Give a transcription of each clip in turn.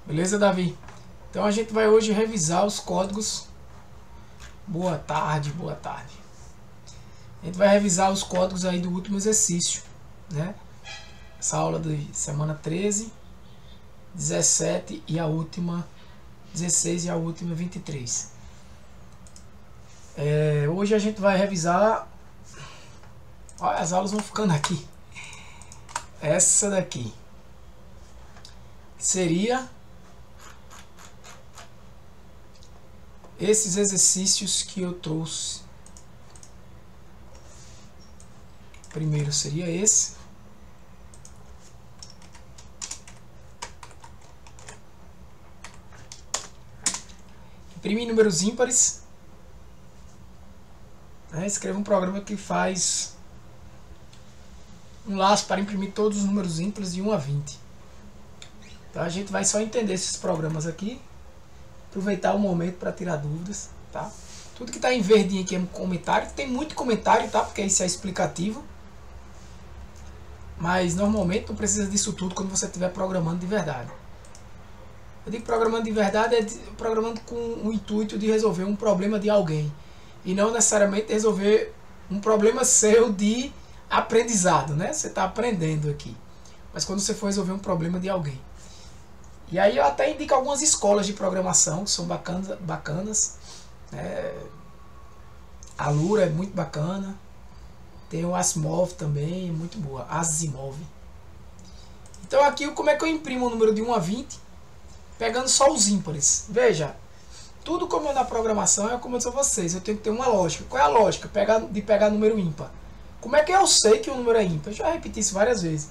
Beleza, Davi? Então a gente vai hoje revisar os códigos. Boa tarde, boa tarde. A gente vai revisar os códigos aí do último exercício, né? Essa aula de semana 13, 17 e a última 16 e a última 23. Hoje a gente vai revisar. Olha, as aulas vão ficando aqui. Essa daqui seria esses exercícios que eu trouxe. Primeiro seria esse. Imprimir números ímpares. Escreva um programa que faz um laço para imprimir todos os números ímpares de 1 a 20. Então a gente vai só entender esses programas aqui. Aproveitar o momento para tirar dúvidas, tá? Tudo que está em verdinho aqui é um comentário. Tem muito comentário, tá? Porque isso é explicativo. Mas normalmente não precisa disso tudo quando você estiver programando de verdade. Eu digo programando de verdade é programando com o intuito de resolver um problema de alguém. E não necessariamente resolver um problema seu de aprendizado, né? Você está aprendendo aqui. Mas quando você for resolver um problema de alguém. E aí eu até indico algumas escolas de programação que são bacanas. A Lura é muito bacana. Tem o Asimov também, muito boa. Asimov. Então aqui como é que eu imprimo o número de 1 a 20? Pegando só os ímpares. Veja, tudo como é na programação é como eu disse a vocês. Eu tenho que ter uma lógica. Qual é a lógica de pegar número ímpar? Como é que eu sei que o número é ímpar? Eu já repeti isso várias vezes.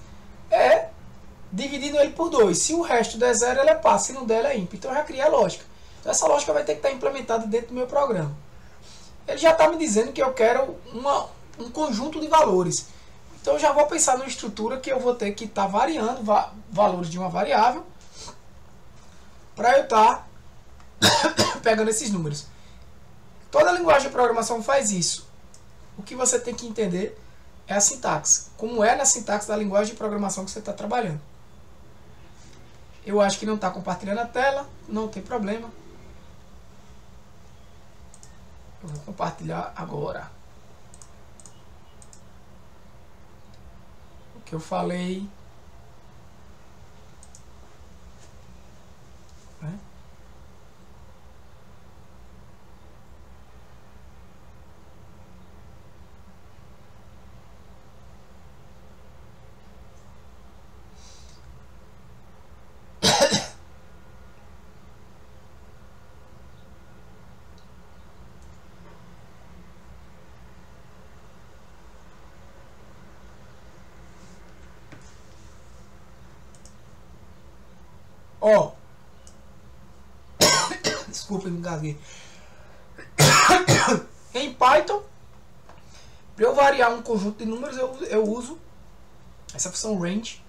Dividindo ele por 2. Se o resto der 0, ele é par. Se não der, ele é ímpar. Então eu já criei a lógica. Então essa lógica vai ter que estar implementada dentro do meu programa. Ele já está me dizendo que eu quero um conjunto de valores. Então eu já vou pensar numa estrutura que eu vou ter que estar variando valores de uma variável para eu estar pegando esses números. Toda a linguagem de programação faz isso. O que você tem que entender é a sintaxe. Como é na sintaxe da linguagem de programação que você está trabalhando. Eu acho que não está compartilhando a tela. Não tem problema. Eu vou compartilhar agora. O que eu falei. Desculpa, me engasguei. Em Python, para eu variar um conjunto de números, eu uso essa função range,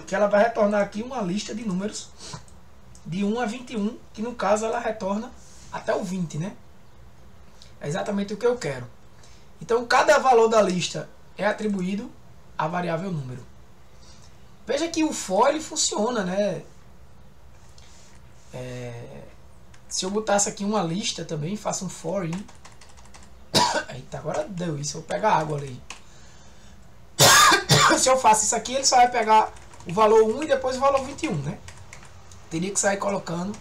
que ela vai retornar aqui uma lista de números de 1 a 21, que no caso ela retorna até o 20, né? É exatamente o que eu quero. Então cada valor da lista é atribuído à variável número. Veja que o for ele funciona, né? Se eu botasse aqui uma lista também, faço um for in. Eita, agora deu isso, eu vou pegar água ali. Se eu faço isso aqui, ele só vai pegar o valor 1 e depois o valor 21, né? Teria que sair colocando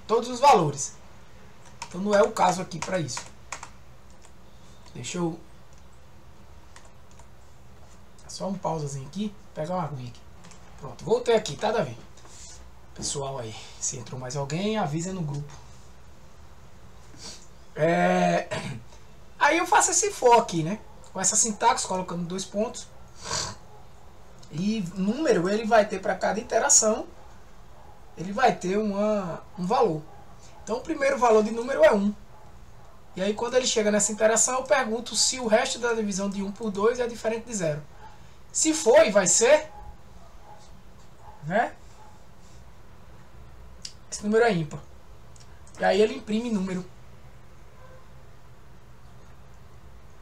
todos os valores. Então não é o caso aqui para isso. Deixa eu... Só um pausazinho aqui, pegar uma aguinha aqui. Pronto, voltei aqui, tá, Davi? Pessoal aí, se entrou mais alguém, avisa no grupo. Aí eu faço esse for aqui, né? Com essa sintaxe, colocando 2 pontos. E número, ele vai ter para cada iteração, ele vai ter um valor. Então o primeiro valor de número é 1. E aí quando ele chega nessa interação, eu pergunto se o resto da divisão de 1 por 2 é diferente de 0. Se for e vai ser, né? Esse número é ímpar. E aí ele imprime número.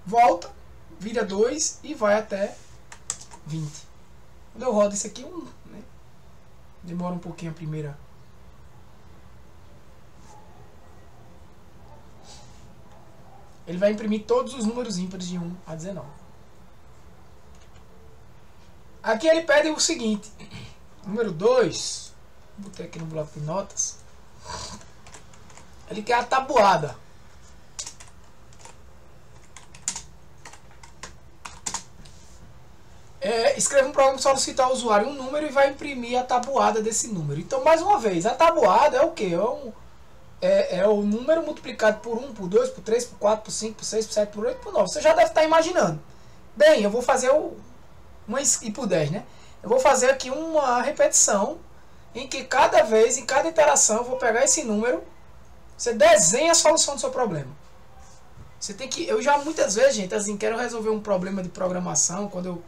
Volta, vira 2 e vai até 20. Quando eu rodo isso aqui, né, demora um pouquinho a primeira. Ele vai imprimir todos os números ímpares de 1 a 19. Aqui ele pede o seguinte. Número 2. Botei aqui no bloco de notas. Ele quer a tabuada. Escreva um programa que solicita ao usuário um número e vai imprimir a tabuada desse número. Então, mais uma vez, a tabuada é o quê? É o número multiplicado por 1, por 2, por 3, por 4, por 5, por 6, por 7, por 8, por 9. Você já deve estar imaginando. Bem, eu vou fazer e por 10, né? Eu vou fazer aqui uma repetição em que cada vez, em cada iteração, eu vou pegar esse número. Você desenha a solução do seu problema. Você tem que... Eu já muitas vezes, gente, assim, quero resolver um problema de programação quando eu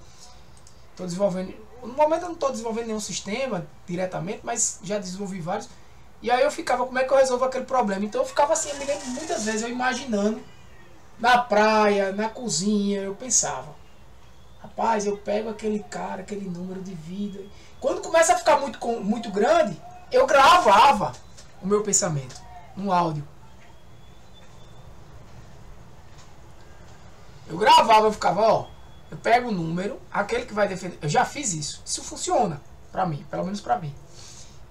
estou desenvolvendo... No momento eu não estou desenvolvendo nenhum sistema diretamente, mas já desenvolvi vários. E aí eu ficava, como é que eu resolvo aquele problema? Então eu ficava assim, eu me lembro muitas vezes, eu imaginando, na praia, na cozinha, eu pensava, rapaz, eu pego aquele cara, aquele número de vida. Quando começa a ficar muito grande, eu gravava o meu pensamento, no áudio. Eu gravava, eu ficava, ó, eu pego o número, aquele que vai defender, eu já fiz isso, isso funciona pra mim, pelo menos pra mim.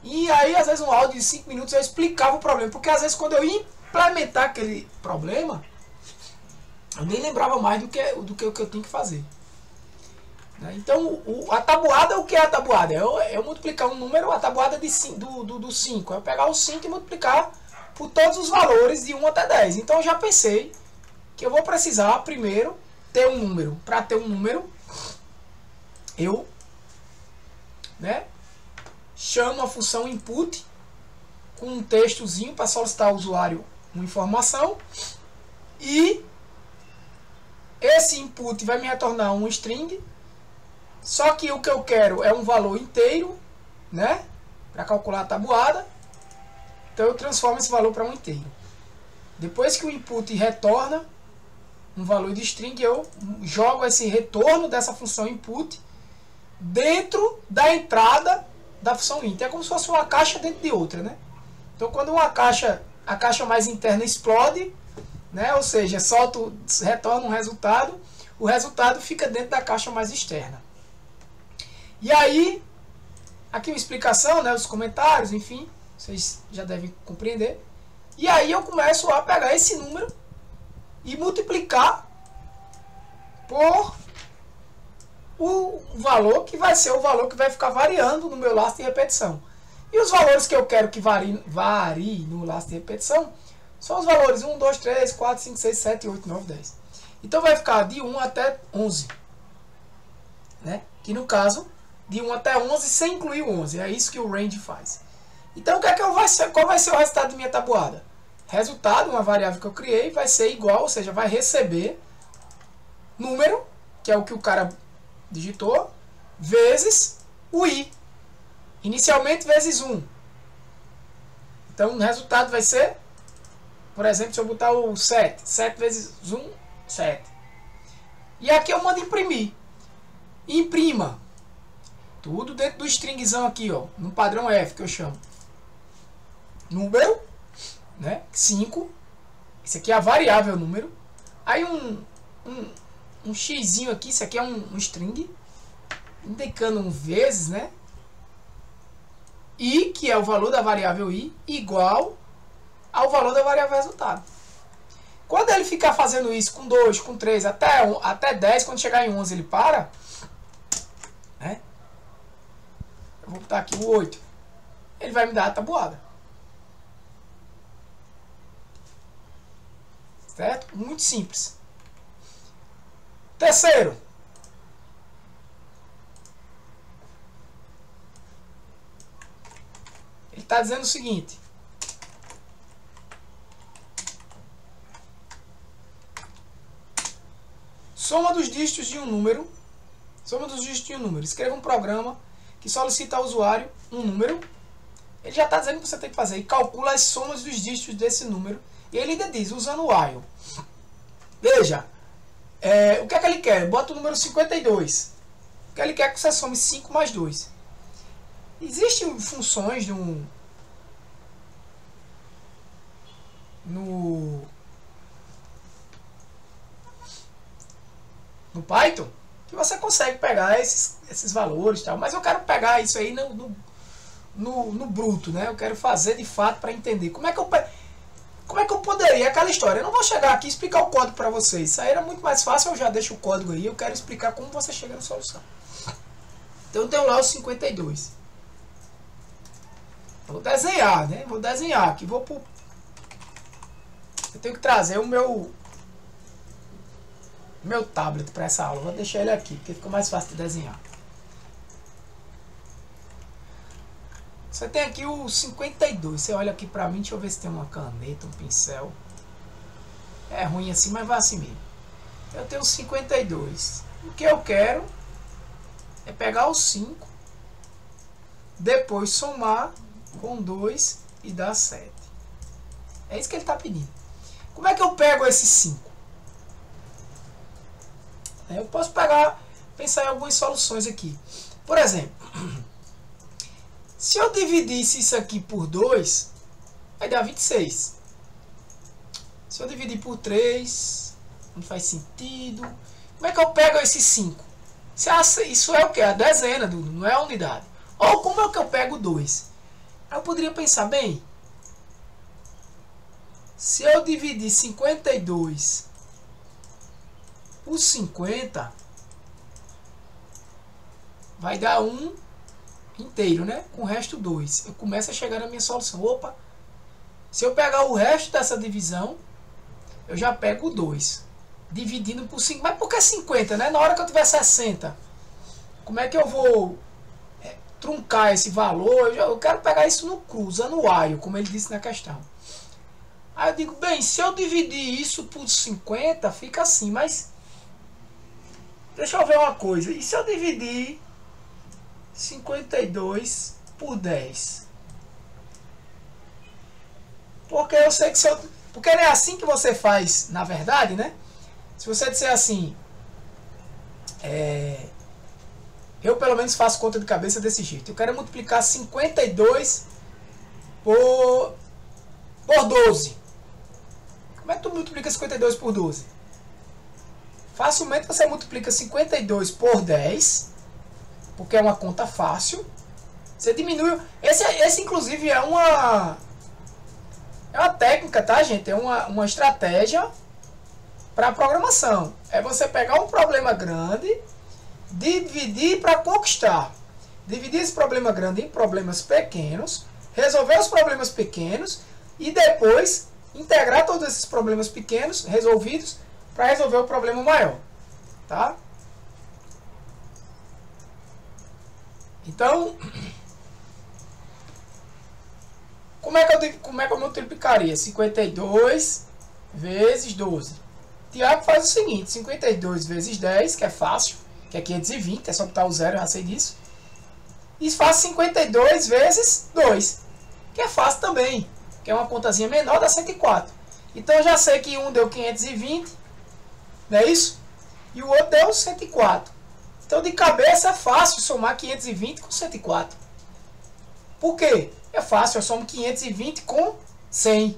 E aí, às vezes, um áudio de 5 minutos eu explicava o problema. Porque, às vezes, quando eu ia implementar aquele problema, eu nem lembrava mais do que o que eu tinha que fazer. Então, a tabuada, o que é a tabuada? Eu multiplicar um número, a tabuada do 5. Eu pegar o 5 e multiplicar por todos os valores de 1 até 10. Então, eu já pensei que eu vou precisar, primeiro, ter um número. Para ter um número, eu... né? Chamo a função input com um textozinho para solicitar ao usuário uma informação e esse input vai me retornar um string, só que o que eu quero é um valor inteiro, né, para calcular a tabuada. Então eu transformo esse valor para um inteiro. Depois que o input retorna um valor de string, eu jogo esse retorno dessa função input dentro da entrada da função int. É como se fosse uma caixa dentro de outra, né? Então, quando a caixa mais interna explode, né? Ou seja, retorna um resultado, o resultado fica dentro da caixa mais externa. E aí, aqui uma explicação, né? Os comentários, enfim, vocês já devem compreender. E aí eu começo a pegar esse número e multiplicar por o valor que vai ser o valor que vai ficar variando no meu laço de repetição. E os valores que eu quero que varie no laço de repetição são os valores 1, 2, 3, 4, 5, 6, 7, 8, 9, 10. Então vai ficar de 1 até 11. Né? Que no caso, de 1 até 11 sem incluir o 11. É isso que o range faz. Então qual vai ser o resultado de minha tabuada? Resultado, uma variável que eu criei, vai ser igual, ou seja, vai receber número, que é o que o cara digitou, vezes o i. Inicialmente vezes 1. Então o resultado vai ser, por exemplo, se eu botar o 7. 7 vezes 1, 7. E aqui eu mando imprimir. Imprima. Tudo dentro do stringzão aqui, ó, no padrão F que eu chamo. Número, né? 5. Isso aqui é a variável número. Aí um xzinho aqui, isso aqui é um string, indicando um vezes, né? I, que é o valor da variável i, igual ao valor da variável resultado. Quando ele ficar fazendo isso com 2, com 3, até 10, quando chegar em 11 ele para, né? Eu vou botar aqui o 8. Ele vai me dar a tabuada. Certo? Muito simples. Terceiro. Ele está dizendo o seguinte. Soma dos dígitos de um número. Soma dos dígitos de um número. Escreva um programa que solicita ao usuário um número. Ele já está dizendo o que você tem que fazer. E calcula as somas dos dígitos desse número. E ele ainda diz, usando o while. Veja. O que é que ele quer? Bota o número 52. Porque ele quer que você some 5 mais 2. Existem funções no Python que você consegue pegar esses valores e tal. Mas eu quero pegar isso aí no bruto, né? Eu quero fazer de fato para entender como é que eu poderia, aquela história. Eu não vou chegar aqui e explicar o código para vocês. Isso aí era muito mais fácil, eu já deixo o código aí. Eu quero explicar como você chega na solução. Então eu tenho lá os 52. Vou desenhar, né? Vou desenhar aqui. Eu tenho que trazer o meu tablet para essa aula. Vou deixar ele aqui, porque fica mais fácil de desenhar. Você tem aqui o 52. Você olha aqui pra mim, deixa eu ver se tem uma caneta, um pincel. É ruim assim, mas vai assim mesmo. Eu tenho 52. O que eu quero é pegar o 5, depois somar com 2 e dar 7. É isso que ele está pedindo. Como é que eu pego esse 5? Eu posso pensar em algumas soluções aqui. Por exemplo, se eu dividisse isso aqui por 2, vai dar 26. Se eu dividir por 3, não faz sentido. Como é que eu pego esse 5? Isso é o que? A dezena, não é a unidade. Ou como é que eu pego 2? Eu poderia pensar, bem, se eu dividir 52 por 50, vai dar 1 inteiro, né? Com o resto 2. Eu começo a chegar na minha solução. Opa! Se eu pegar o resto dessa divisão, eu já pego o 2. Dividindo por 5. Mas por que 50, né? Na hora que eu tiver 60, como é que eu vou truncar esse valor? Eu quero pegar isso no cru, usando o while, como ele disse na questão. Aí eu digo, bem, se eu dividir isso por 50, fica assim, mas deixa eu ver uma coisa. E se eu dividir 52 por 10? Porque eu sei que se eu... Porque não é assim que você faz, na verdade, né? Se você disser assim... eu pelo menos faço conta de cabeça desse jeito. Eu quero multiplicar 52 por 12. Como é que tu multiplica 52 por 12? Facilmente você multiplica 52 por 10, porque é uma conta fácil. Você diminui... Esse inclusive é uma técnica, tá, gente? É uma estratégia para programação. É você pegar um problema grande, dividir para conquistar. Dividir esse problema grande em problemas pequenos, resolver os problemas pequenos e depois integrar todos esses problemas pequenos resolvidos para resolver o problema maior, tá? Então, como é que eu multiplicaria 52 vezes 12? Tiago faz o seguinte: 52 vezes 10, que é fácil, que é 520, é só botar o zero, eu já sei disso. E faz 52 vezes 2, que é fácil também, que é uma contazinha menor, dá 104. Então eu já sei que um deu 520, não é isso? E o outro deu 104. Então de cabeça é fácil somar 520 com 104. Por quê? É fácil, eu somo 520 com 100,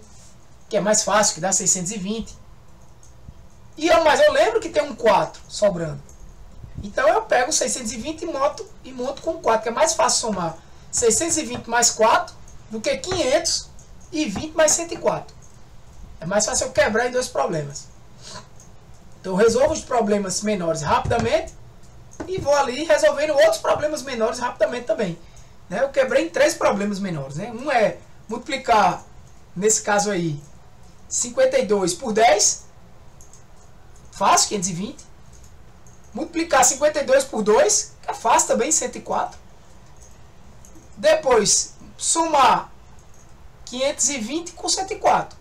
que é mais fácil, que dá 620. Mas eu lembro que tem um 4 sobrando. Então eu pego 620 e monto com 4, que é mais fácil somar 620 mais 4 do que 520 mais 104. É mais fácil eu quebrar em dois problemas. Então eu resolvo os problemas menores rapidamente e vou ali resolvendo outros problemas menores rapidamente também. Né? Eu quebrei em 3 problemas menores. Né? Um é multiplicar, nesse caso aí, 52 por 10. Fácil, 520. Multiplicar 52 por 2, que é fácil também, 104. Depois, somar 520 com 104.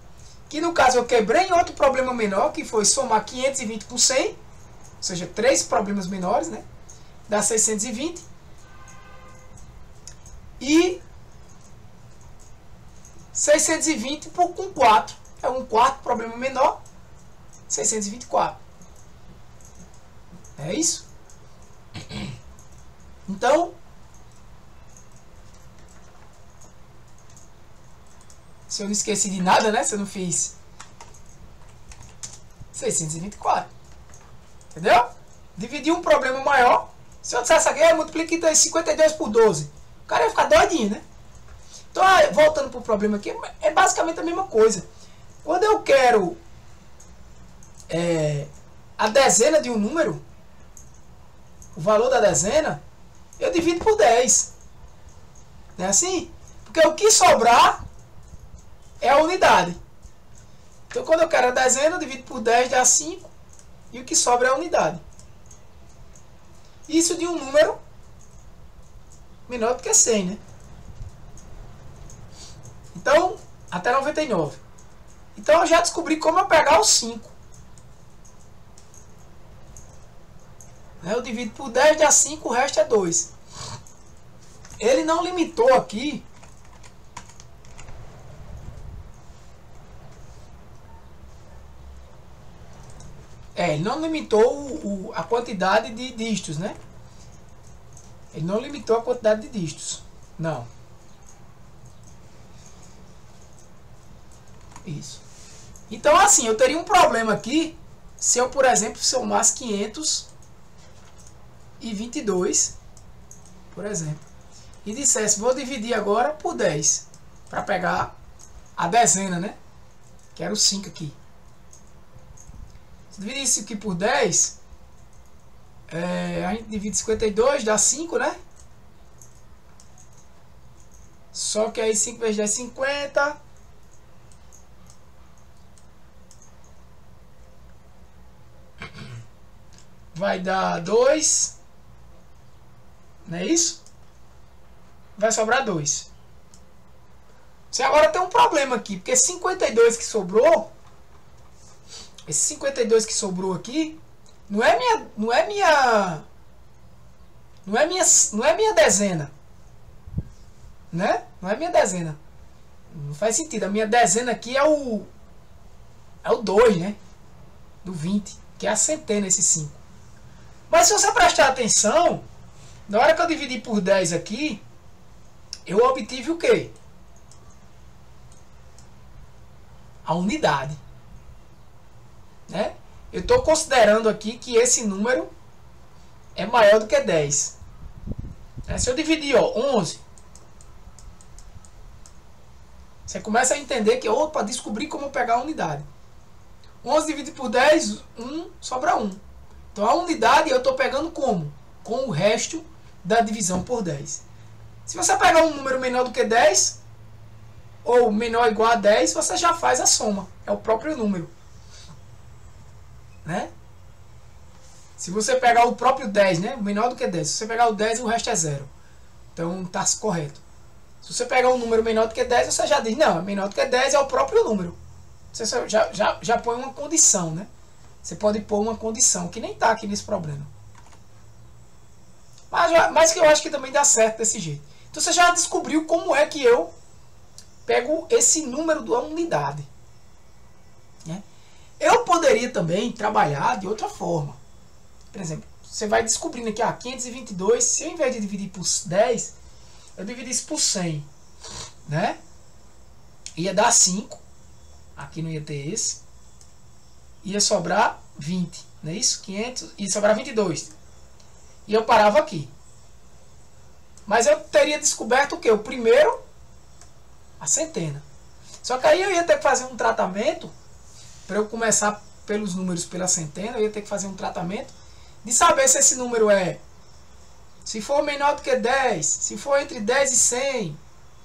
Que no caso eu quebrei em outro problema menor, que foi somar 520 com 100. Ou seja, 3 problemas menores, né? Dá 620. E 620 com 4. É um quarto problema menor. 624. É isso? Então, se eu não esqueci de nada, né? Se eu não fiz 624. Entendeu? Dividir um problema maior. Se eu dissesse aqui, multiplique 52 por 12. O cara ia ficar doidinho, né? Então, voltando para o problema aqui, é basicamente a mesma coisa. Quando eu quero a dezena de um número, o valor da dezena, eu divido por 10. Não é assim? Porque o que sobrar é a unidade. Então, quando eu quero a dezena, eu divido por 10, dá 5. E o que sobra é a unidade. Isso de um número menor do que 100, né? Então, até 99. Então, eu já descobri como eu pegar o 5. Eu divido por 10, dá 5, o resto é 2. Ele não limitou aqui. Ele não limitou a quantidade de dígitos, né? Ele não limitou a quantidade de dígitos. Não. Isso. Então, assim, eu teria um problema aqui se eu, por exemplo, somasse 522, por exemplo, e dissesse, vou dividir agora por 10, para pegar a dezena, né? Que era o 5 aqui. Se dividir isso aqui por 10, a gente divide 52, dá 5, né? Só que aí 5 vezes 10 é 50. Vai dar 2. Não é isso? Vai sobrar 2. Você agora tem um problema aqui, porque 52 que sobrou, esse 52 que sobrou aqui, não é minha dezena, né? Não é minha dezena. Não faz sentido. A minha dezena aqui é o 2, né? Do 20, que é a centena, esse 5. Mas se você prestar atenção, na hora que eu dividi por 10 aqui, eu obtive o quê? A unidade. Né? Eu estou considerando aqui que esse número é maior do que 10. Se eu dividir 11, você começa a entender que, opa, descobri como pegar a unidade. 11 dividido por 10, 1, sobra 1. Então a unidade eu estou pegando como? Com o resto da divisão por 10. Se você pegar um número menor do que 10, ou menor ou igual a 10, você já faz a soma. É o próprio número. Né? Se você pegar o próprio 10, né? Menor do que 10. Se você pegar o 10, o resto é 0. Então está correto. Se você pegar um número menor do que 10, você já diz, não, menor do que 10 é o próprio número. Você já põe uma condição, né? Você pode pôr uma condição, que nem está aqui nesse problema. Mas que eu acho que também dá certo desse jeito. Então você já descobriu como é que eu pego esse número da unidade. Né? Eu poderia também trabalhar de outra forma. Por exemplo, você vai descobrindo aqui, 522, se eu, ao invés de dividir por 10, eu dividisse por 100, né? Ia dar 5, aqui não ia ter esse, ia sobrar 20, não é isso? 500, ia sobrar 22. E eu parava aqui. Mas eu teria descoberto o quê? O primeiro, a centena. Só que aí eu ia ter que fazer um tratamento, para eu começar pelos números pela centena, eu ia ter que fazer um tratamento de saber se esse número se for menor do que 10, se for entre 10 e 100,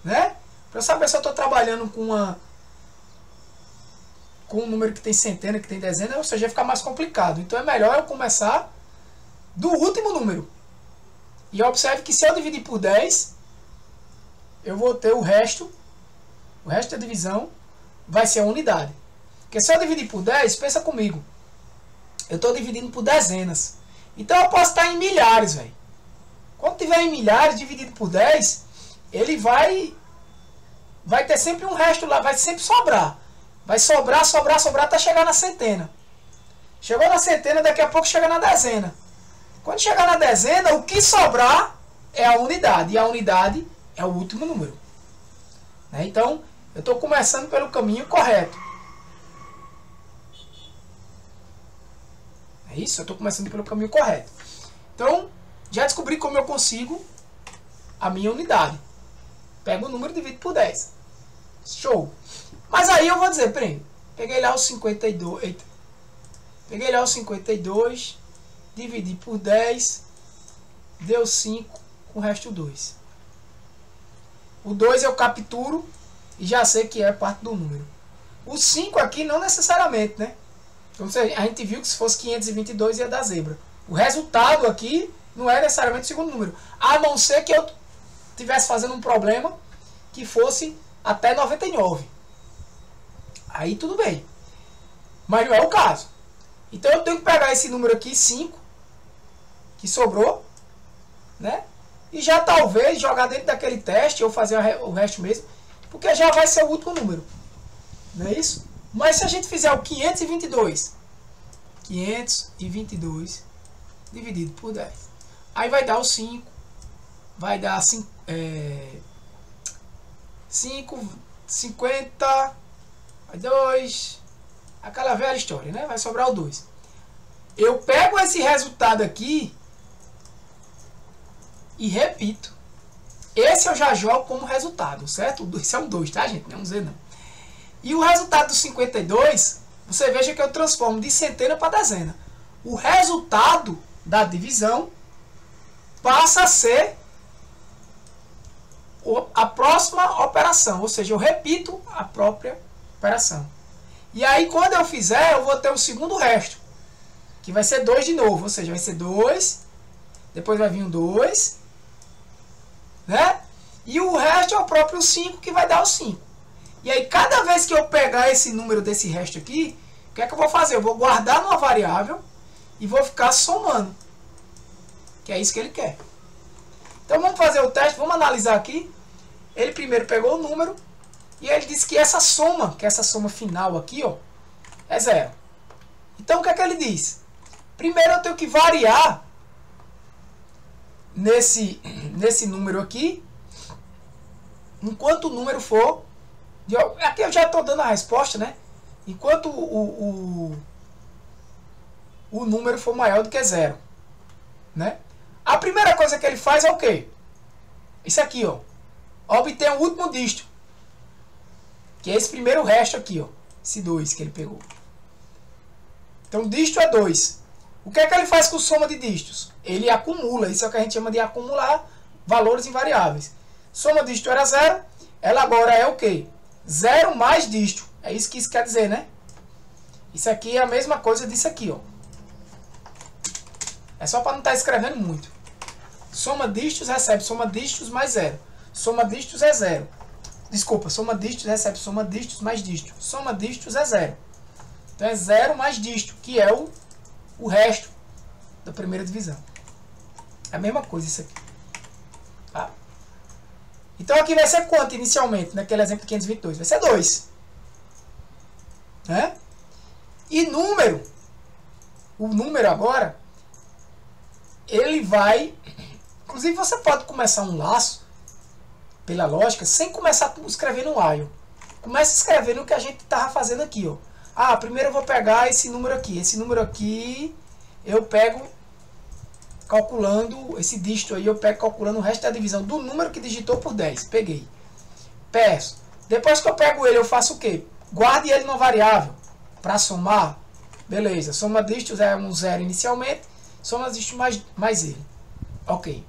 né? Para eu saber se eu estou trabalhando com um número que tem centena, que tem dezena, ou seja, vai ficar mais complicado. Então é melhor eu começar do último número. E observe que se eu dividir por 10, eu vou ter o resto da divisão vai ser a unidade. Porque se eu dividir por 10, pensa comigo, eu estou dividindo por dezenas. Então eu posso estar em milhares, velho. Quando tiver em milhares dividido por 10, ele vai ter sempre um resto lá, vai sempre sobrar. Vai sobrar até chegar na centena. Chegou na centena, daqui a pouco chega na dezena. Quando chegar na dezena, o que sobrar é a unidade, e a unidade é o último número. Né? Então, eu estou começando pelo caminho correto. É isso? Eu estou começando pelo caminho correto. Então, já descobri como eu consigo a minha unidade. Pego o número e divido por 10. Show! Mas aí eu vou dizer, peraí, peguei lá os 52, eita, peguei lá os 52, dividi por 10, deu 5, com o resto 2. O 2 eu capturo e já sei que é parte do número. O 5 aqui não necessariamente, né? Então a gente viu que se fosse 522 ia dar zebra. O resultado aqui não é necessariamente o segundo número. A não ser que eu estivesse fazendo um problema que fosse até 99. Aí tudo bem. Mas não é o caso. Então eu tenho que pegar esse número aqui, 5, que sobrou, né? E já talvez jogar dentro daquele teste, ou fazer o resto mesmo, porque já vai ser o último número. Não é isso? Mas se a gente fizer o 522 dividido por 10, aí vai dar o 5, vai dar 5, 50, 2, aquela velha história, né? Vai sobrar o 2. Eu pego esse resultado aqui e repito. Esse eu já jogo como resultado, certo? Esse é um 2, tá, gente? Não é um Z, não. E o resultado do 52, você veja que eu transformo de centena para dezena. O resultado da divisão passa a ser a próxima operação, ou seja, eu repito a própria operação. E aí, quando eu fizer, eu vou ter o segundo resto, que vai ser 2 de novo, ou seja, vai ser 2, depois vai vir um 2, né? E o resto é o próprio 5, que vai dar o 5. E aí, cada vez que eu pegar esse número desse resto aqui, o que é que eu vou fazer? Eu vou guardar numa variável e vou ficar somando, que é isso que ele quer. Então, vamos fazer o teste, vamos analisar aqui. Ele primeiro pegou o número e ele disse que essa soma final aqui, ó, é 0. Então, o que é que ele diz? Primeiro, eu tenho que variar nesse número aqui, enquanto o número for... Aqui eu já estou dando a resposta, né? Enquanto o número for maior do que 0. Né? A primeira coisa que ele faz é o quê? Isso aqui, ó. Obtém o último dígito. Que é esse primeiro resto aqui, ó. Esse 2 que ele pegou. Então, dígito é 2. O que é que ele faz com soma de dígitos? Ele acumula. Isso é o que a gente chama de acumular valores invariáveis. Soma de dígito era 0. Ela agora é o quê? 0 mais dígito. É isso que isso quer dizer, né? Isso aqui é a mesma coisa disso aqui, ó. É só para não estar escrevendo muito. Soma dígitos recebe soma dígitos mais 0. Soma dígitos é 0. Desculpa, soma dígitos recebe soma dígitos mais dígito. Soma dígitos é 0. Então é 0 mais dígito, que é o resto da primeira divisão. É a mesma coisa isso aqui. Tá? Então aqui vai ser quanto inicialmente? Naquele exemplo de 522? Vai ser 2. Né? E número, o número agora, ele vai... Inclusive você pode começar um laço, pela lógica, sem começar escrevendo um while. Comece escrevendo o que a gente estava fazendo aqui, ó. Ah, primeiro eu vou pegar esse número aqui. Esse número aqui eu pego calculando, esse dígito aí eu pego calculando o resto da divisão do número que digitou por 10. Peguei. Peço. Depois que eu pego ele, eu faço o quê? Guarde ele numa variável para somar. Beleza. Soma dígitos é um 0 inicialmente. Soma dígitos mais ele. Ok.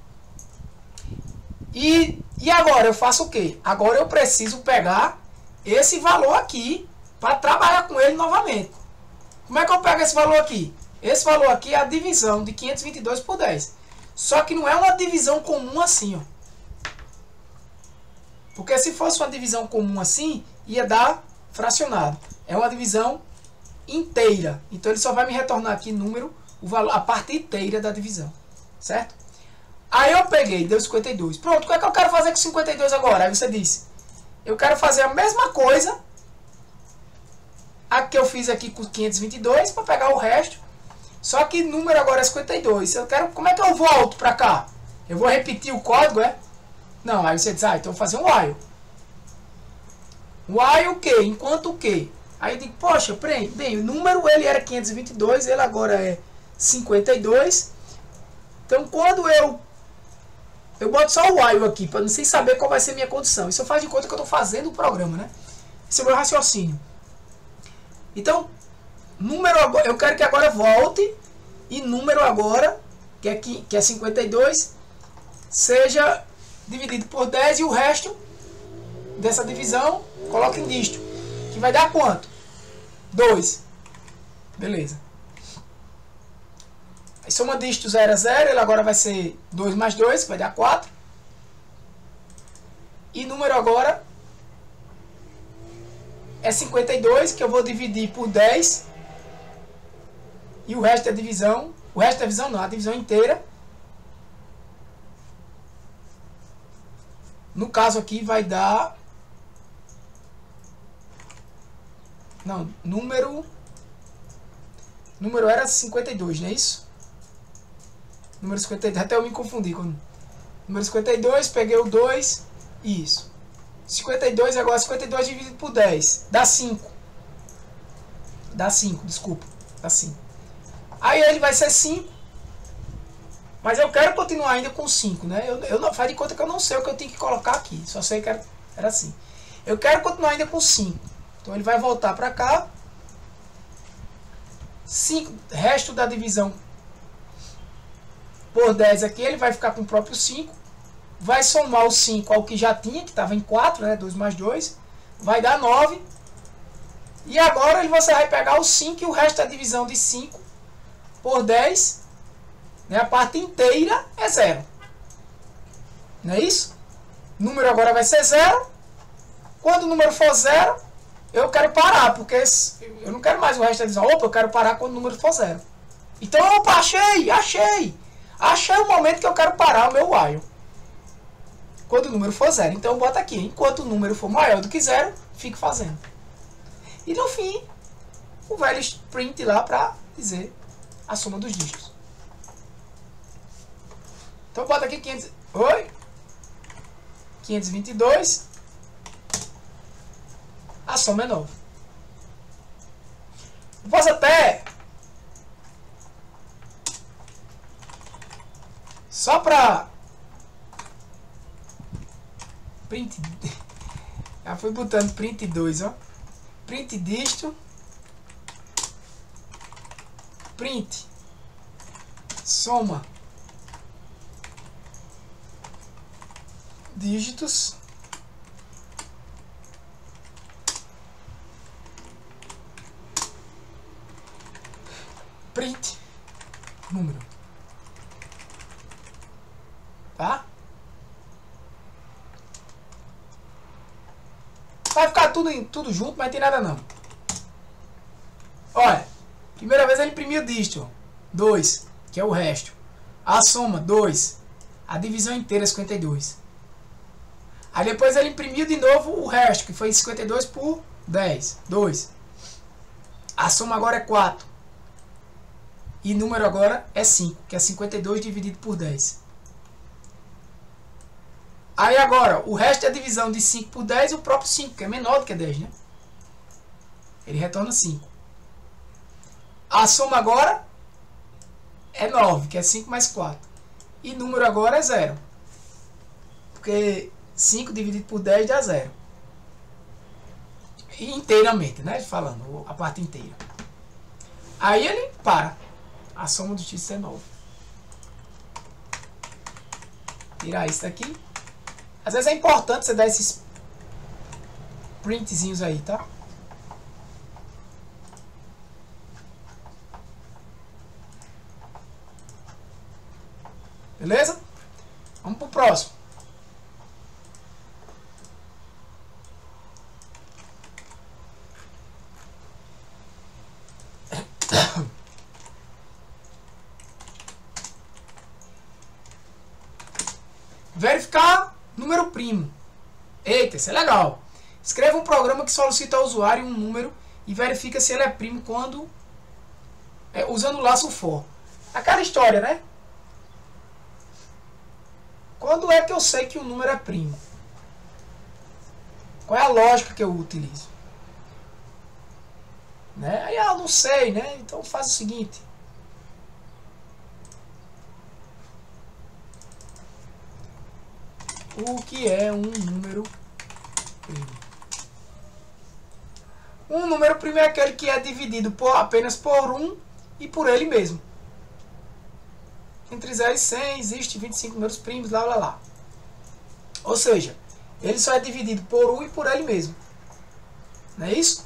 E agora eu faço o quê? Agora eu preciso pegar esse valor aqui para trabalhar com ele novamente. Como é que eu pego esse valor aqui? Esse valor aqui é a divisão de 522 por 10. Só que não é uma divisão comum assim, ó. Porque se fosse uma divisão comum assim, ia dar fracionado. É uma divisão inteira. Então ele só vai me retornar aqui número, o valor, a parte inteira da divisão. Certo? Aí eu peguei, deu 52. Pronto, o que é que eu quero fazer com 52 agora? Aí você disse, eu quero fazer a mesma coisa a que eu fiz aqui com 522 para pegar o resto. Só que número agora é 52. Eu quero, como é que eu volto para cá? Eu vou repetir o código, é? Não, aí você diz, então eu vou fazer um while. While o quê? Enquanto o quê? Aí eu digo, poxa, bem, o número ele era 522, ele agora é 52. Então quando eu boto só o while aqui, para não sem saber qual vai ser a minha condição. Isso faz de conta que eu estou fazendo o programa, né? Esse é o meu raciocínio. Então, número agora, eu quero que agora volte e número agora, que é 52, seja dividido por 10 e o resto dessa divisão coloca em dígito. Que vai dar quanto? 2. Beleza. Aí soma dígito 0 a 0, ele agora vai ser 2 mais 2, que vai dar 4. E número agora é 52, que eu vou dividir por 10. E o resto da divisão, o resto da divisão não, a divisão inteira. No caso aqui vai dar... Não, número era 52, não é isso? Número 52, até eu me confundi com número 52, peguei o 2, isso. 52, agora 52 dividido por 10, dá 5. Dá 5, desculpa, dá 5. Aí ele vai ser 5, mas eu quero continuar ainda com 5, né? Eu não, faz de conta que eu não sei o que eu tenho que colocar aqui, só sei que era assim. Eu quero continuar ainda com 5. Então ele vai voltar para cá. 5, resto da divisão por 10 aqui, ele vai ficar com o próprio 5. Vai somar o 5 ao que já tinha, que estava em 4, né? 2 mais 2. Vai dar 9. E agora você vai pegar o 5 e o resto da divisão de 5 por 10. Né? A parte inteira é 0. Não é isso? O número agora vai ser 0. Quando o número for 0... eu quero parar, porque eu não quero mais o resto da divisão. Opa, eu quero parar quando o número for 0. Então, opa, achei o momento que eu quero parar o meu while. Quando o número for 0. Então, bota aqui. Enquanto o número for maior do que 0, fico fazendo. E no fim, o velho sprint lá para dizer a soma dos dígitos. Então, bota aqui 522. A soma é 9. Posso até... só para... print... já fui botando print 2, ó. Print dígito. Print. Soma. Dígitos. Print número, tá? Vai ficar tudo junto, mas não tem nada não. Olha, primeira vez ele imprimiu o dígito 2, que é o resto. A soma 2, a divisão inteira é 52. Aí depois ele imprimiu de novo o resto, que foi 52 por 10, 2. A soma agora é 4. E número agora é 5, que é 52 dividido por 10. Aí agora, o resto é a divisão de 5 por 10 e o próprio 5, que é menor do que 10, né? Ele retorna 5. A soma agora é 9, que é 5 mais 4. E número agora é 0. Porque 5 dividido por 10 dá 0. E inteiramente, né? Falando, a parte inteira. Aí ele para. A soma dos dígitos é 9. Tirar isso daqui. Às vezes é importante você dar esses printzinhos aí, tá? Beleza? Vamos pro próximo. Verificar número primo. Eita, isso é legal. Escreva um programa que solicita ao usuário um número e verifica se ele é primo quando usando o laço for. Aquela história, né? Quando é que eu sei que o número é primo? Qual é a lógica que eu utilizo? Né? Aí eu não sei, né? Então faz o seguinte. O que é um número primo? Um número primo é aquele que é dividido apenas por 1 e por ele mesmo. Entre 0 e 100 existe 25 números primos, lá, lá, lá. Ou seja, ele só é dividido por 1 e por ele mesmo. Não é isso?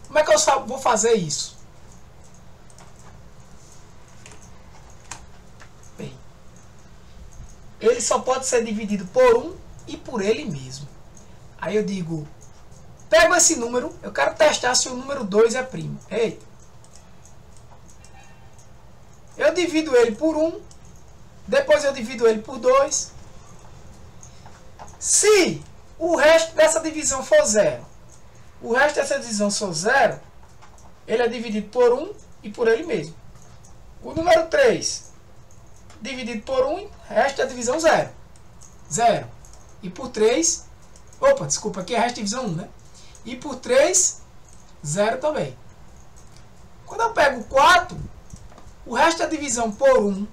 Como é que eu vou fazer isso? Bem, ele só pode ser dividido por 1 e por ele mesmo. Aí eu digo, pego esse número, eu quero testar se o número 2 é primo. Eita. Eu divido ele por 1, depois eu divido ele por 2. Se o resto dessa divisão for 0, o resto dessa divisão for 0, ele é dividido por 1 e por ele mesmo. O número 3, dividido por 1, resto da divisão 0. 0. E por 3, opa, desculpa, aqui é resto da divisão 1, né? E por 3, 0 também. Quando eu pego o 4, o resto da divisão por 1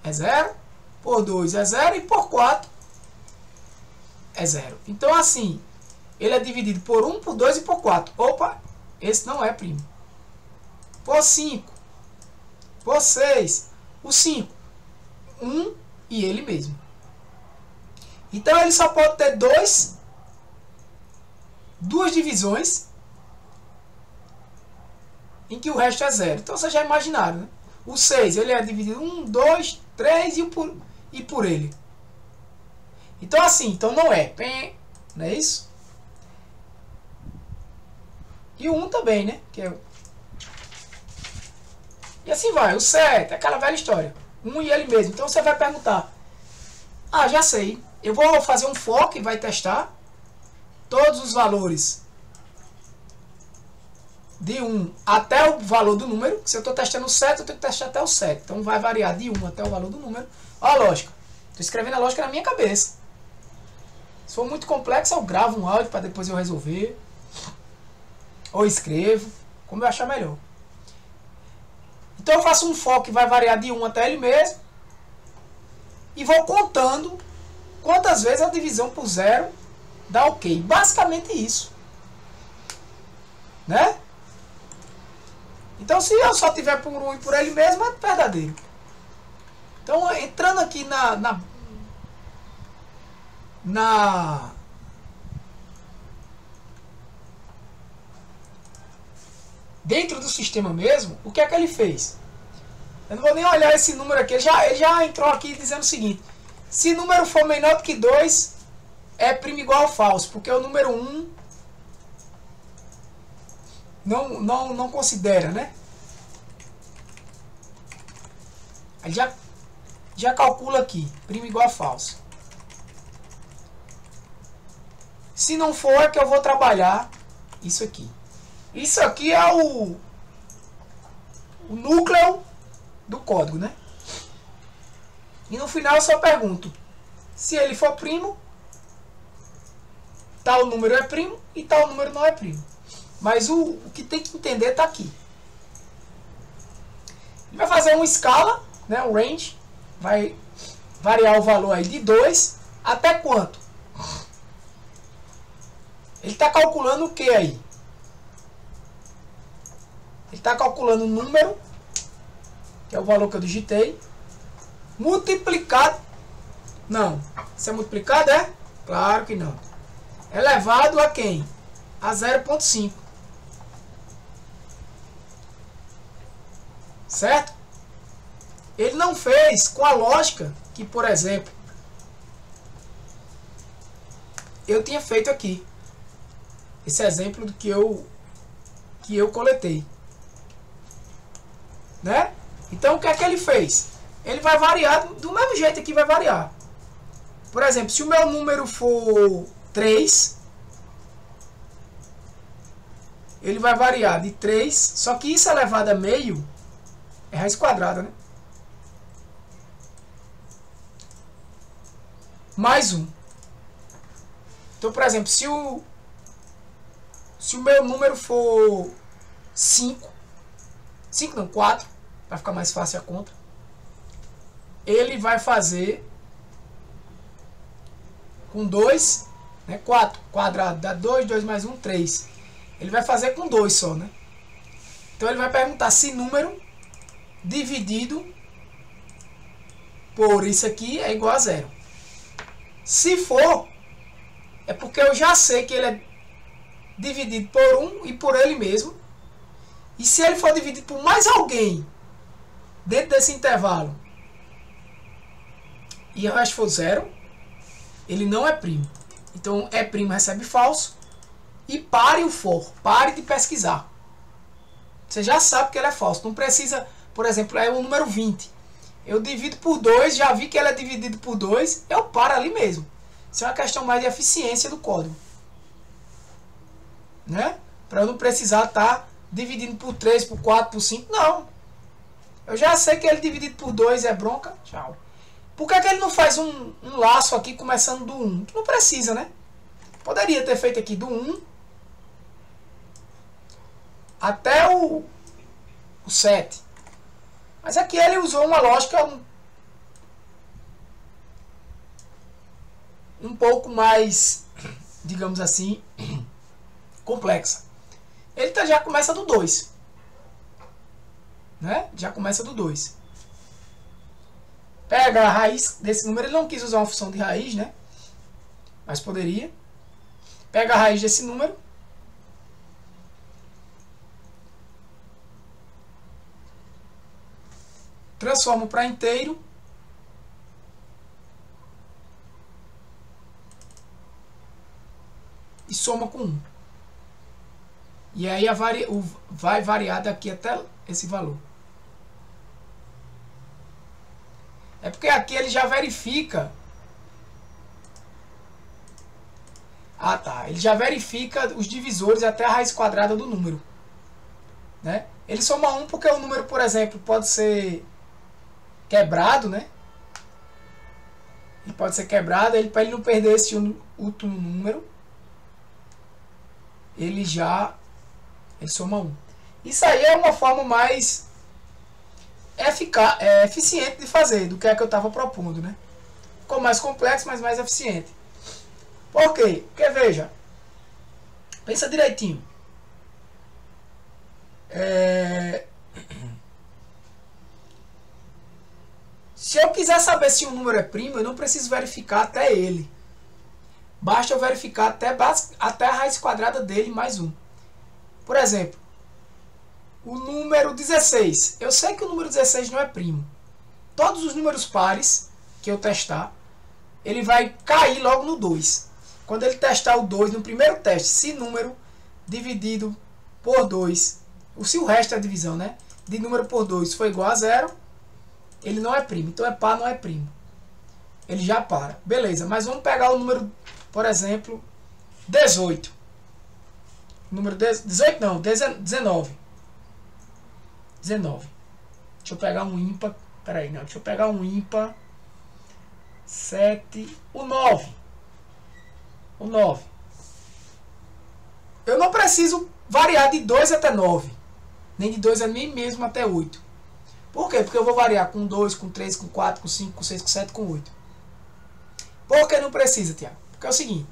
é 0, por 2 é 0 e por 4 é 0. Então assim, ele é dividido por 1, por 2 e por 4. Opa, esse não é primo. Por 5, por 6, o 5, 1 e ele mesmo. Então ele só pode ter duas divisões em que o resto é 0. Então vocês já imaginaram, né? O 6, ele é dividido 1, 2, 3 e por ele. Então assim, então não é. Não é isso? E o 1 também, né? Que é... E assim vai. O 7, aquela velha história. 1 e ele mesmo. Então você vai perguntar. Ah, já sei. Eu vou fazer um for e vai testar todos os valores de 1 até o valor do número. Se eu estou testando o 7, eu tenho que testar até o 7. Então vai variar de 1 até o valor do número. Olha a lógica. Estou escrevendo a lógica na minha cabeça. Se for muito complexo, eu gravo um áudio para depois eu resolver. Ou escrevo, como eu achar melhor. Então eu faço um for que vai variar de 1 até ele mesmo. E vou contando quantas vezes a divisão por 0 dá ok. Basicamente isso. Né? Então se eu só tiver por 1 e por ele mesmo, é verdadeiro. Então entrando aqui dentro do sistema mesmo, o que é que ele fez? Eu não vou nem olhar esse número aqui. Ele já entrou aqui dizendo o seguinte: se número for menor do que 2, é primo igual ao falso, porque o número 1 não considera, né? Ele já calcula aqui, primo igual a falso. Se não for, é que eu vou trabalhar isso aqui. Isso aqui é o núcleo do código, né? E no final eu só pergunto: se ele for primo, tal número é primo e tal número não é primo. Mas o que tem que entender está aqui. Ele vai fazer uma escala, né, um range, vai variar o valor aí de 2 até quanto? Ele está calculando o que aí? Ele está calculando o número, que é o valor que eu digitei, multiplicado. Não. Se é multiplicado, é? Claro que não. Elevado a quem? A 0,5. Certo? Ele não fez com a lógica que, por exemplo, eu tinha feito aqui. Esse exemplo do que eu coletei. Né? Então o que é que ele fez? Ele vai variar do mesmo jeito aqui, vai variar. Por exemplo, se o meu número for 3, ele vai variar de 3, só que isso elevado a meio é raiz quadrada, né? mais 1. Então, por exemplo, se o meu número for 5 não, 4, para ficar mais fácil a conta, ele vai fazer com 2, né? 4 quadrado dá 2, 2 mais 1, 3. Ele vai fazer com 2 só, né? Então ele vai perguntar se número dividido por isso aqui é igual a 0. Se for, é porque eu já sei que ele é dividido por 1 e por ele mesmo. E se ele for dividido por mais alguém dentro desse intervalo e o resto for 0, ele não é primo. Então é primo recebe falso. E pare o for, pare de pesquisar. Você já sabe que ele é falso. Não precisa, por exemplo, é o número 20. Eu divido por 2, já vi que ele é dividido por 2, eu paro ali mesmo. Isso é uma questão mais de eficiência do código, né? Para eu não precisar estar dividindo por 3, por 4, por 5. Não. Eu já sei que ele dividido por 2 é bronca. Tchau. Por que ele não faz um laço aqui começando do 1? Não precisa, né? Poderia ter feito aqui do 1 até o 7. Mas aqui ele usou uma lógica um pouco mais, digamos assim, complexa. Ele já começa do 2. Né? Já começa do 2. Pega a raiz desse número. Ele não quis usar uma função de raiz, né? Mas poderia. Pega a raiz desse número. Transforma para inteiro. E soma com 1. E aí vai variar daqui até esse valor. É porque aqui ele já verifica. Ah, tá. Ele já verifica os divisores até a raiz quadrada do número, né? Ele soma 1 porque o número, por exemplo, pode ser quebrado, né? Ele pode ser quebrado. Para ele não perder esse último número, ele soma 1. Isso aí é uma forma mais eficiente de fazer do que a que eu estava propondo, né? Ficou mais complexo, mas mais eficiente. Por quê? Porque, veja, pensa direitinho. Se eu quiser saber se um número é primo, eu não preciso verificar até ele. Basta eu verificar até a raiz quadrada dele mais 1. Por exemplo, o número 16. Eu sei que o número 16 não é primo. Todos os números pares que eu testar, ele vai cair logo no 2. Quando ele testar o 2 no primeiro teste, se número dividido por 2, se o resto é a divisão, né? De número por 2 for igual a 0, ele não é primo. Então é par, não é primo. Ele já para. Beleza, mas vamos pegar o número, por exemplo, 18. Número 18 não, 19. 19. Deixa eu pegar um ímpar. Peraí, não. Deixa eu pegar um ímpar. 7. O 9. O 9. Eu não preciso variar de 2 até 9. Nem de 2 a nem mesmo até 8. Por quê? Porque eu vou variar com 2, com 3, com 4, com 5, com 6, com 7, com 8. Por que não precisa, Tiago? Porque é o seguinte.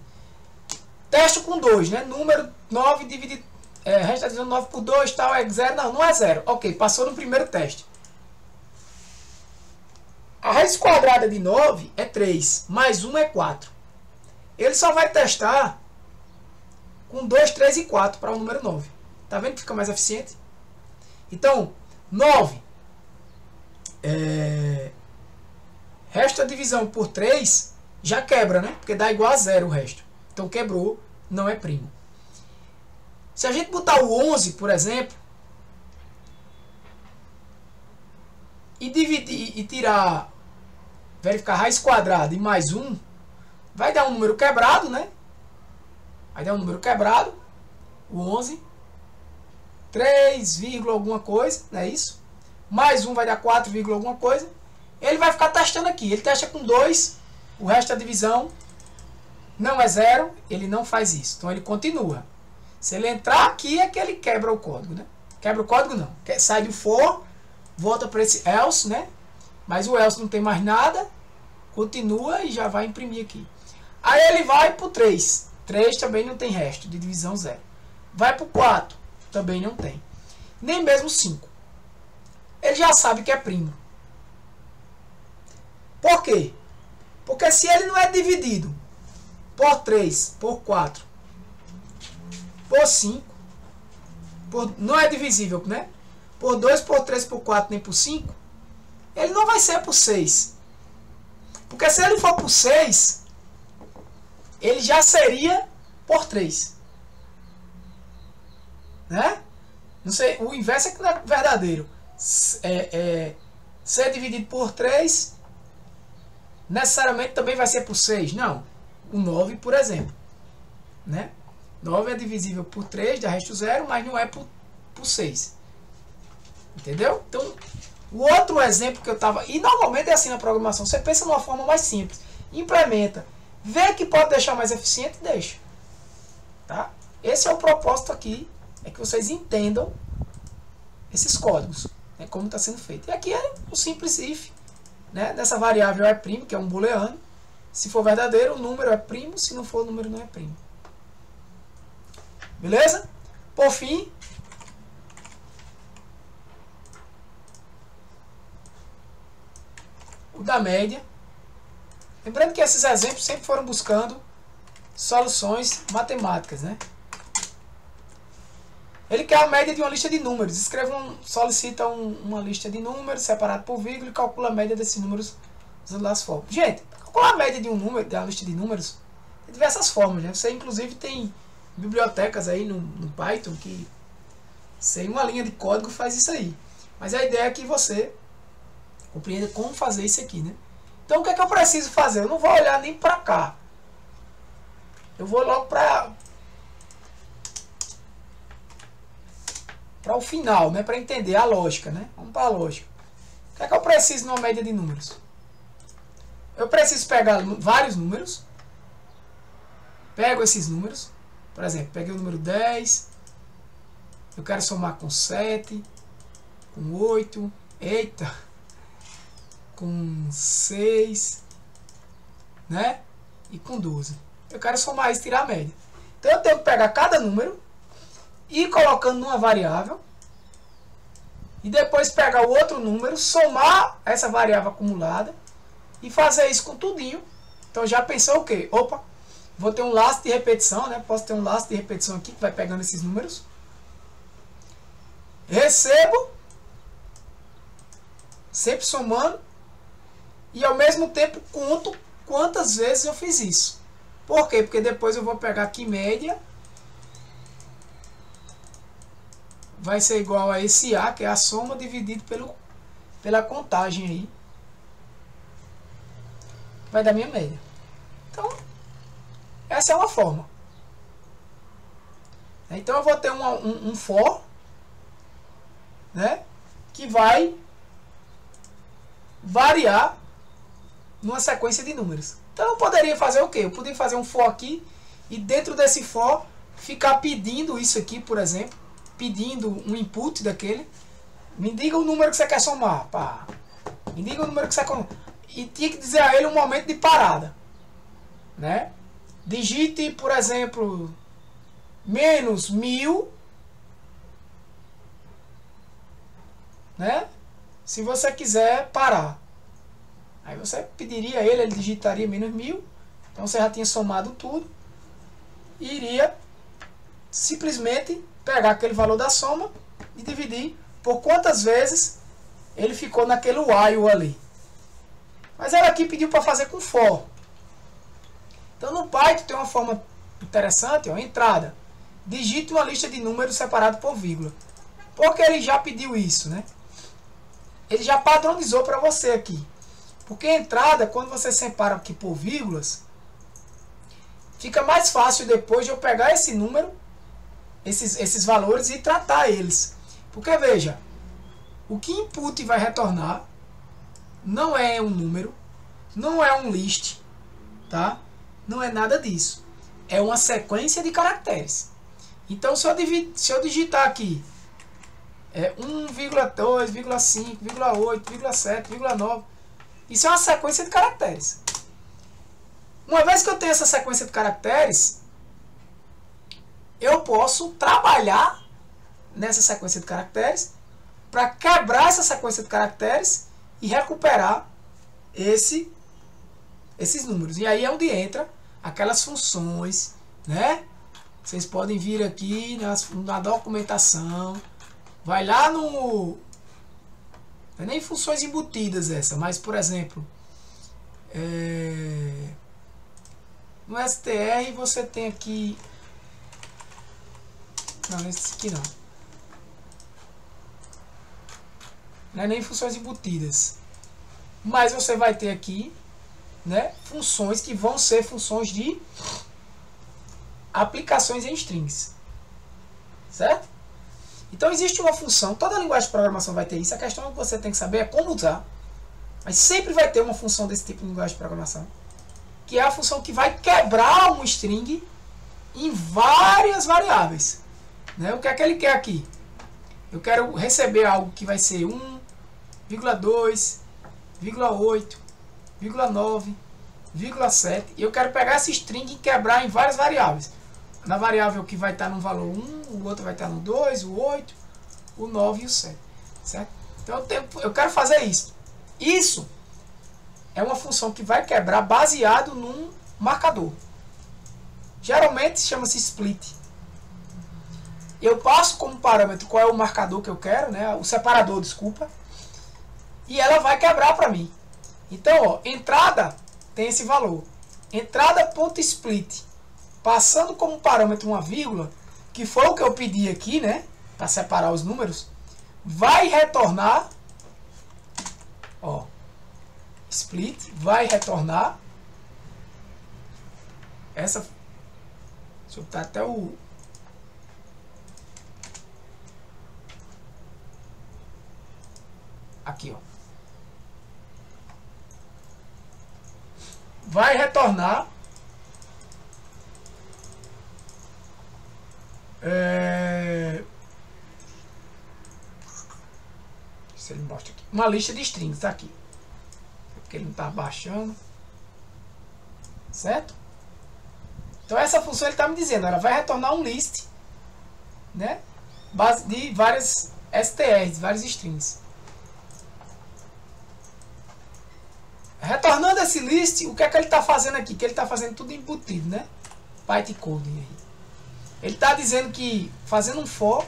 Teste com 2, né? Número 9 dividido... resto da divisão 9 por 2, tal, é 0. Não, não é 0. Ok, passou no primeiro teste. A raiz quadrada de 9 é 3. Mais 1 é 4. Ele só vai testar com 2, 3 e 4 para o número 9. Tá vendo que fica mais eficiente? Então, 9. Resto da divisão por 3 já quebra, né? Porque dá igual a 0 o resto. Então quebrou, não é primo. Se a gente botar o 11, por exemplo, e dividir e tirar, verificar a raiz quadrada e mais 1, vai dar um número quebrado, né? Vai dar um número quebrado, o 11, 3, alguma coisa, não é isso? Mais 1 vai dar 4, alguma coisa. Ele vai ficar testando aqui. Ele testa com 2, o resto da divisão não é 0, ele não faz isso. Então ele continua. Se ele entrar aqui é que ele quebra o código, né? Quebra o código não. Sai do for, volta para esse else, né? Mas o else não tem mais nada. Continua e já vai imprimir aqui. Aí ele vai para o 3. 3 também não tem resto de divisão 0. Vai para o 4. Também não tem. Nem mesmo 5. Ele já sabe que é primo. Por quê? Porque se ele não é dividido por 3, por 4, por 5, não é divisível, né? Por 2, por 3, por 4, nem por 5, ele não vai ser por 6. Porque se ele for por 6, ele já seria por 3. Né? Não sei, o inverso é que não é verdadeiro. Ser dividido por 3 necessariamente também vai ser por 6. Não. O 9, por exemplo. Né? 9 é divisível por 3, dá resto 0, mas não é por 6. Entendeu? Então, o outro exemplo que eu estava... E normalmente é assim na programação. Você pensa numa forma mais simples. Implementa. Vê que pode deixar mais eficiente, deixa. Tá? Esse é o propósito aqui. É que vocês entendam esses códigos. Né, como está sendo feito. E aqui é o simples if. Né, dessa variável é primo, que é um booleano. Se for verdadeiro, o número é primo. Se não for, o número não é primo. Beleza? Por fim, o da média. Lembrando que esses exemplos sempre foram buscando soluções matemáticas, né? Ele quer a média de uma lista de números. Solicita uma lista de números separado por vírgula e calcula a média desses números usando as fórmulas. Gente, calcular a média de um número, de uma lista de números, tem diversas formas, né? Você inclusive tem bibliotecas aí no Python que sem uma linha de código faz isso aí. Mas a ideia é que você compreenda como fazer isso aqui, né? Então o que é que eu preciso fazer? Eu não vou olhar nem para cá. Eu vou logo para o final, né? Para entender a lógica, né? Vamos para a lógica. O que é que eu preciso numa média de números? Eu preciso pegar vários números. Pego esses números. Por exemplo, peguei o número 10. Eu quero somar com 7, com 8, eita, com 6, né? E com 12. Eu quero somar isso e tirar a média. Então eu tenho que pegar cada número e ir colocando numa variável e depois pegar o outro número, somar essa variável acumulada e fazer isso com tudinho. Então já pensou o quê? Opa, vou ter um laço de repetição, né? Posso ter um laço de repetição aqui que vai pegando esses números. Recebo, sempre somando, e ao mesmo tempo conto quantas vezes eu fiz isso. Por quê? Porque depois eu vou pegar aqui média, vai ser igual a esse A, que é a soma dividido pela contagem aí. Vai dar minha média. Então, essa é uma forma. Então eu vou ter um for, né, que vai variar numa sequência de números. Então eu poderia fazer o quê? Eu poderia fazer um for aqui e dentro desse for ficar pedindo isso aqui, por exemplo, pedindo um input daquele. Me diga o número que você quer somar. Pá. Me diga o número que você quer. E tinha que dizer a ele um momento de parada, né? Digite, por exemplo, menos 1000, né? Se você quiser parar. Aí você pediria a ele digitaria menos 1000. Então você já tinha somado tudo. E iria simplesmente pegar aquele valor da soma e dividir por quantas vezes ele ficou naquele while ali. Mas ela aqui pediu para fazer com for. Então no Python tem uma forma interessante, ó, entrada. Digite uma lista de números separado por vírgula. Porque ele já pediu isso, né? Ele já padronizou para você aqui. Porque a entrada, quando você separa aqui por vírgulas, fica mais fácil depois de eu pegar esse número, esses valores e tratar eles. Porque veja, o que input vai retornar não é um número, não é um list, tá? Não é nada disso. É uma sequência de caracteres. Então, se eu digitar aqui 1,2, 1,5, 1,8, 1,7, 1,9, isso é uma sequência de caracteres. Uma vez que eu tenho essa sequência de caracteres, eu posso trabalhar nessa sequência de caracteres para quebrar essa sequência de caracteres e recuperar esses números. E aí é onde entra aquelas funções, né? Vocês podem vir aqui na documentação, vai lá no... Não é nem funções embutidas essa, mas, por exemplo, no STR você tem aqui... Não, esse aqui não. Não é nem funções embutidas. Mas você vai ter aqui, né, funções que vão ser funções de aplicações em strings. Certo? Então existe uma função, toda linguagem de programação vai ter isso, a questão que você tem que saber é como usar. Mas sempre vai ter uma função desse tipo de linguagem de programação, que é a função que vai quebrar um string em várias variáveis. Né? O que é que ele quer aqui? Eu quero receber algo que vai ser 1,2, 1,8, 1,9, 1,7, e eu quero pegar esse string e quebrar em várias variáveis. Na variável que vai estar no valor 1, o outro vai estar no 2, o 8, o 9 e o 7. Certo? Então eu quero fazer isso. Isso é uma função que vai quebrar baseado num marcador. Geralmente chama-se split. Eu passo como parâmetro qual é o marcador que eu quero, né? O separador, desculpa. E ela vai quebrar para mim. Então, ó, entrada tem esse valor. Entrada.split. Passando como parâmetro uma vírgula, que foi o que eu pedi aqui, né? Para separar os números. Vai retornar, ó, split, vai retornar essa. Deixa eu botar até o. Aqui, ó. Vai retornar se ele mostra aqui uma lista de strings, tá aqui, porque ele não está baixando, certo? Então essa função ele está me dizendo, ela vai retornar um list, né, base de várias str's, vários strings. Retornando esse list, o que é que ele está fazendo aqui? Que ele está fazendo tudo embutido, né? Python coding aí. Ele está dizendo que fazendo um for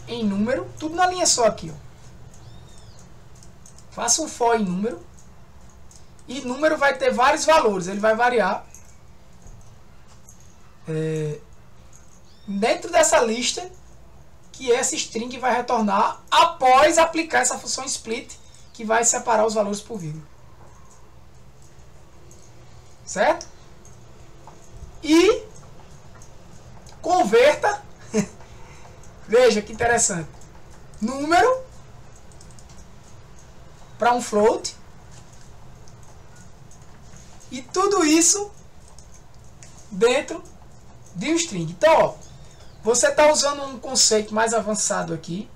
em número, tudo na linha só aqui, ó. Faça um for em número e número vai ter vários valores, ele vai variar dentro dessa lista que esse string vai retornar após aplicar essa função split que vai separar os valores por vírgula. Certo? E converta, veja que interessante, número para um float, e tudo isso dentro de um string. Então, ó, você está usando um conceito mais avançado aqui,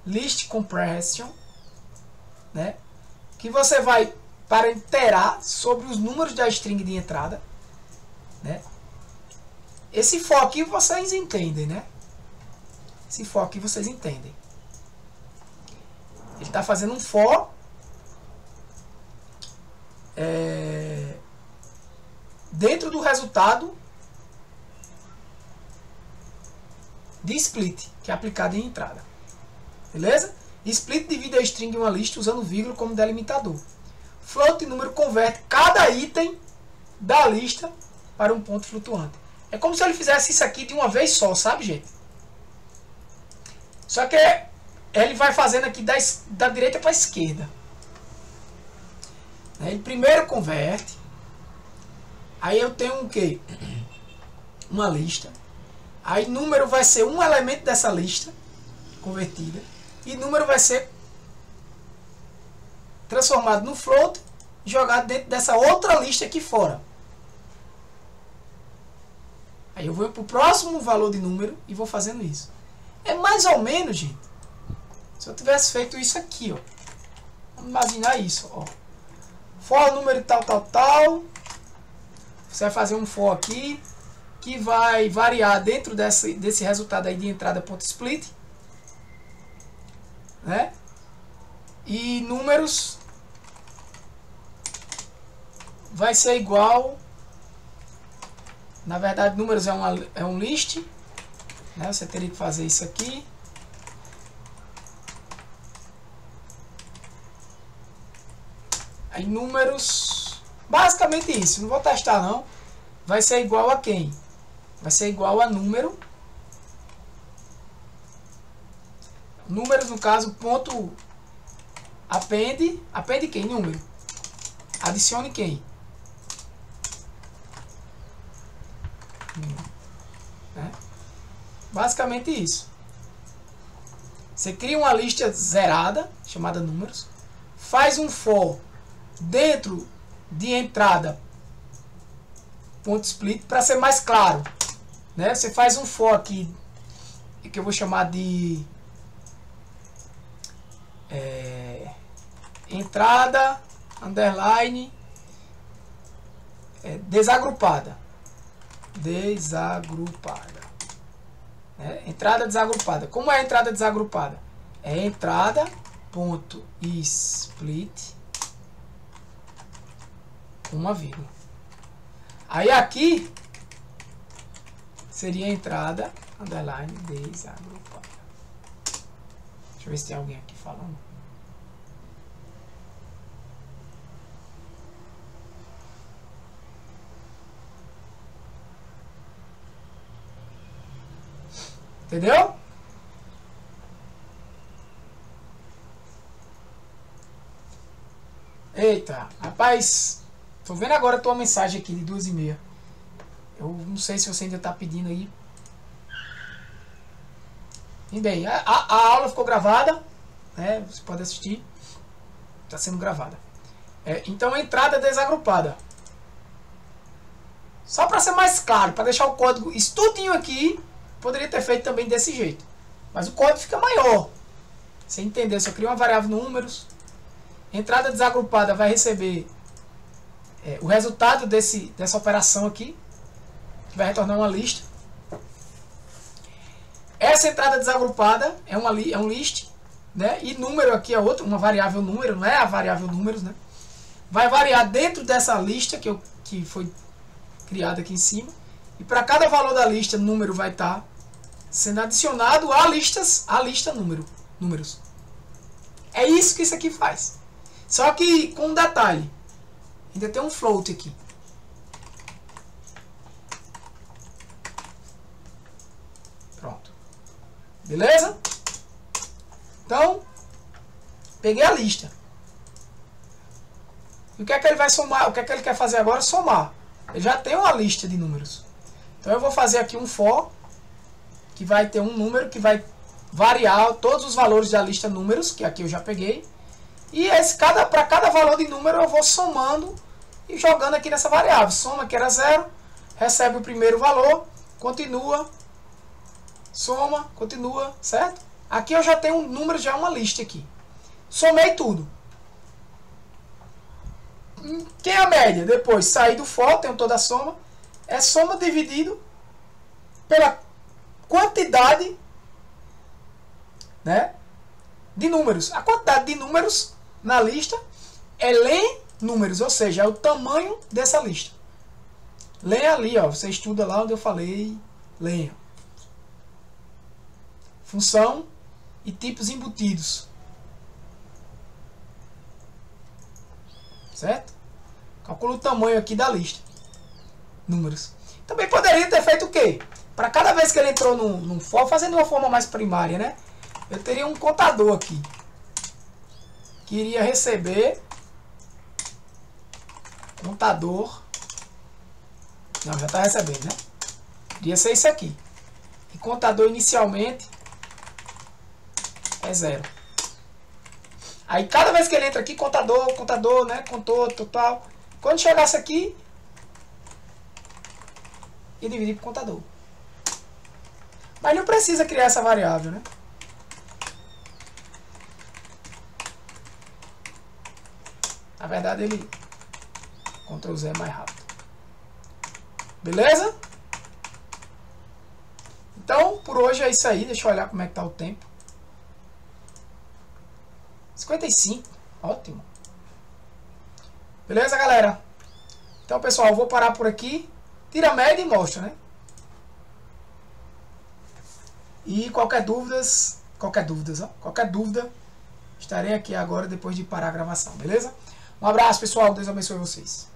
list compression, né? Que você vai para iterar sobre os números da string de entrada, né? Esse for aqui vocês entendem, né? Esse for aqui vocês entendem. Ele está fazendo um for dentro do resultado de split, que é aplicado em entrada. Beleza? Split divide a string em uma lista usando vírgula como delimitador. Float número converte cada item da lista para um ponto flutuante. É como se ele fizesse isso aqui de uma vez só, sabe, gente? Só que ele vai fazendo aqui da direita para a esquerda. Ele primeiro converte. Aí eu tenho o quê? Uma lista. Aí número vai ser um elemento dessa lista convertida. E número vai ser transformado no float e jogado dentro dessa outra lista aqui fora. Aí eu vou para o próximo valor de número e vou fazendo isso. É mais ou menos, gente, se eu tivesse feito isso aqui, ó. Vamos imaginar isso, ó. For número tal, tal, tal. Você vai fazer um for aqui, que vai variar dentro desse resultado aí de entrada.split, né? E números vai ser igual, na verdade números é um list, né? Você teria que fazer isso aqui. Aí números, basicamente isso, não vou testar não, vai ser igual a quem? Vai ser igual a número, números no caso, ponto append quem? Número. Adicione quem? Né? Basicamente isso. Você cria uma lista zerada, chamada números, faz um for dentro de entrada ponto split para ser mais claro, né? Você faz um for aqui que eu vou chamar de entrada underline desagrupada, né? Entrada desagrupada. Como é a entrada desagrupada? É entrada ponto split com uma vírgula. Aí aqui seria entrada underline desagrupada. Deixa eu ver se tem alguém aqui falando. Entendeu? Eita, rapaz, tô vendo agora a tua mensagem aqui de 2h30. Eu não sei se você ainda tá pedindo aí. E bem, a aula ficou gravada, né? Você pode assistir. Está sendo gravada. Então, entrada desagrupada. Só para ser mais claro, para deixar o código estudinho aqui, poderia ter feito também desse jeito. Mas o código fica maior. Você entendeu? Se eu criar uma variável números, entrada desagrupada vai receber o resultado dessa operação aqui, que vai retornar uma lista. Essa entrada desagrupada é um list, né? E número aqui é outra, uma variável número, não é a variável números, né? Vai variar dentro dessa lista que foi criada aqui em cima. E para cada valor da lista, número vai estar sendo adicionado a lista números. É isso que isso aqui faz. Só que com um detalhe. Ainda tem um float aqui. Pronto. Beleza? Então, peguei a lista. E o que é que ele vai somar? O que é que ele quer fazer agora? Somar. Ele já tem uma lista de números. Então eu vou fazer aqui um for, que vai ter um número que vai variar todos os valores da lista números, que aqui eu já peguei. E para cada valor de número eu vou somando e jogando aqui nessa variável. Soma que era 0, recebe o primeiro valor, continua, soma, continua, certo? Aqui eu já tenho um número, já uma lista aqui. Somei tudo. Que é a média? Depois sair do for, tenho toda a soma. É soma dividido pela quantidade, né, de números. A quantidade de números na lista é len números, ou seja, é o tamanho dessa lista. Len ali, ó, você estuda lá onde eu falei len. Função e tipos embutidos. Certo? Calcula o tamanho aqui da lista. Números. Também poderia ter feito o quê? Para cada vez que ele entrou num for, fazendo uma forma mais primária, né? Eu teria um contador aqui. Que iria receber contador. Não, já está recebendo, né? Iria ser isso aqui. E contador inicialmente é 0. Aí cada vez que ele entra aqui, contador, né? Contou, total. Quando chegasse aqui, e dividir por contador. Mas não precisa criar essa variável, né? Na verdade, ele Ctrl Z é mais rápido. Beleza? Então, por hoje é isso aí. Deixa eu olhar como é que tá o tempo. 55. Ótimo. Beleza, galera? Então, pessoal, eu vou parar por aqui. Tira a média e mostra, né? E qualquer dúvida, estarei aqui agora depois de parar a gravação, beleza? Um abraço, pessoal. Deus abençoe vocês.